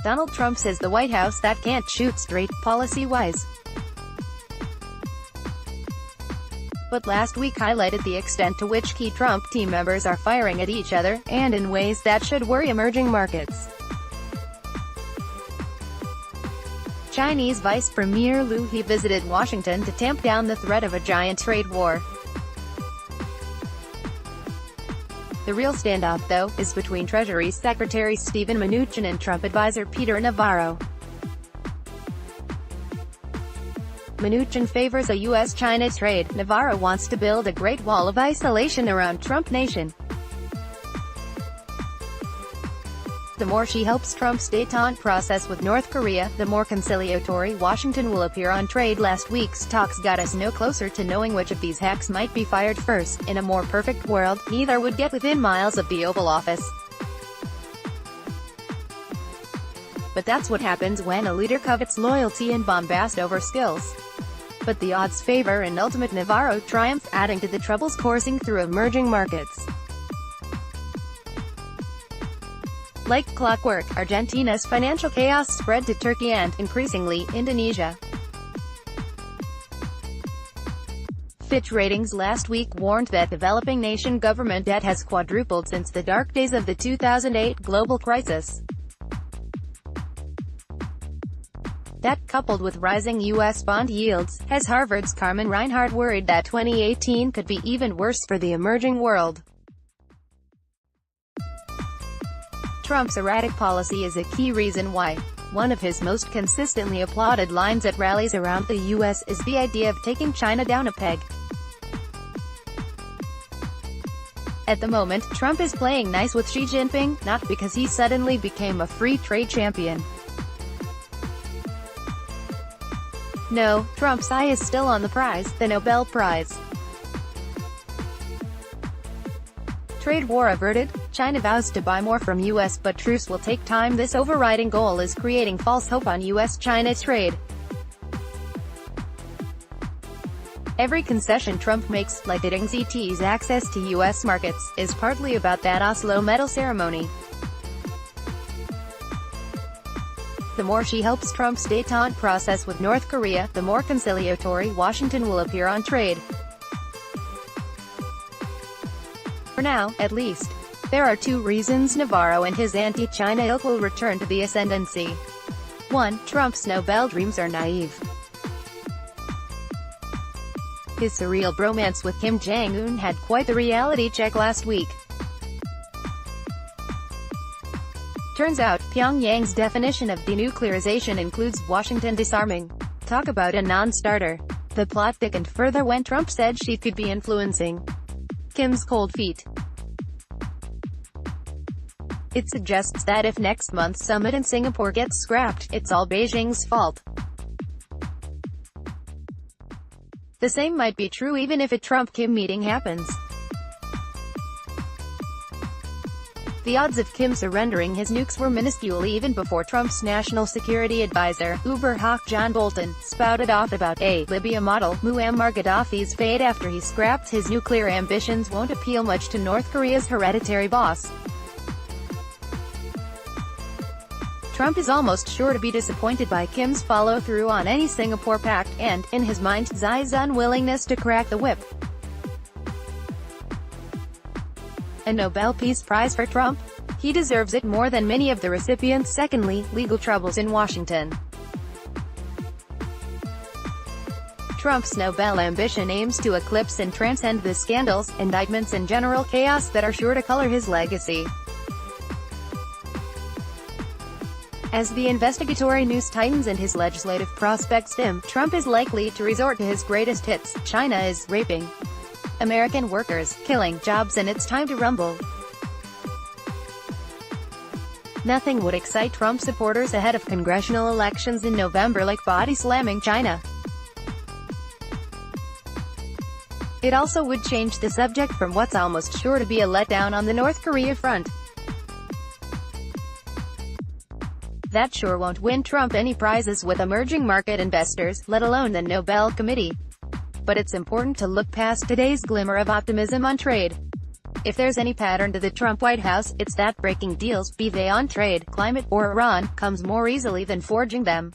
Donald Trump says the White House that can't shoot straight, policy-wise. But last week highlighted the extent to which key Trump team members are firing at each other, and in ways that should worry emerging markets. Chinese Vice-Premier Liu He visited Washington to tamp down the threat of a giant trade war. The real standoff, though, is between Treasury Secretary Steven Mnuchin and Trump advisor Peter Navarro. Mnuchin favors a U.S.-China trade. Navarro wants to build a Great Wall of isolation around Trump Nation. The more she helps Trump's détente process with North Korea, the more conciliatory Washington will appear on trade. Last week's talks got us no closer to knowing which of these hacks might be fired first. In a more perfect world, neither would get within miles of the Oval Office. But that's what happens when a leader covets loyalty and bombast over skills. But the odds favor an ultimate Navarro triumph, adding to the troubles coursing through emerging markets. Like clockwork, Argentina's financial chaos spread to Turkey and, increasingly, Indonesia. Fitch Ratings last week warned that developing nation government debt has quadrupled since the dark days of the 2008 global crisis. That, coupled with rising U.S. bond yields, has Harvard's Carmen Reinhart worried that 2018 could be even worse for the emerging world. Trump's erratic policy is a key reason why. One of his most consistently applauded lines at rallies around the U.S. is the idea of taking China down a peg. At the moment, Trump is playing nice with Xi Jinping, not because he suddenly became a free trade champion. No, Trump's eye is still on the prize, the Nobel Prize. Trade war averted? China vows to buy more from U.S. but truce will take time. This overriding goal is creating false hope on U.S.-China trade. Every concession Trump makes, like getting ZT's access to U.S. markets, is partly about that Oslo medal ceremony. The more she helps Trump's détente process with North Korea, the more conciliatory Washington will appear on trade. For now, at least. There are two reasons Navarro and his anti-China ilk will return to the ascendancy. 1. Trump's Nobel dreams are naive. His surreal bromance with Kim Jong-un had quite the reality check last week. Turns out, Pyongyang's definition of denuclearization includes Washington disarming. Talk about a non-starter. The plot thickened further when Trump said she could be influencing Kim's cold feet. It suggests that if next month's summit in Singapore gets scrapped, it's all Beijing's fault. The same might be true even if a Trump-Kim meeting happens. The odds of Kim surrendering his nukes were minuscule even before Trump's national security advisor, Uber hawk John Bolton, spouted off about a Libya model. Muammar Gaddafi's fate after he scrapped his nuclear ambitions won't appeal much to North Korea's hereditary boss. Trump is almost sure to be disappointed by Kim's follow-through on any Singapore pact, and, in his mind, Xi's unwillingness to crack the whip. A Nobel Peace Prize for Trump? He deserves it more than many of the recipients. Secondly, legal troubles in Washington. Trump's Nobel ambition aims to eclipse and transcend the scandals, indictments and general chaos that are sure to color his legacy. As the investigatory news tightens and his legislative prospects dim, Trump is likely to resort to his greatest hits. China is raping American workers, killing jobs, and it's time to rumble. Nothing would excite Trump supporters ahead of congressional elections in November like body-slamming China. It also would change the subject from what's almost sure to be a letdown on the North Korea front. That sure won't win Trump any prizes with emerging market investors, let alone the Nobel Committee. But it's important to look past today's glimmer of optimism on trade. If there's any pattern to the Trump White House, it's that breaking deals, be they on trade, climate, or Iran, comes more easily than forging them.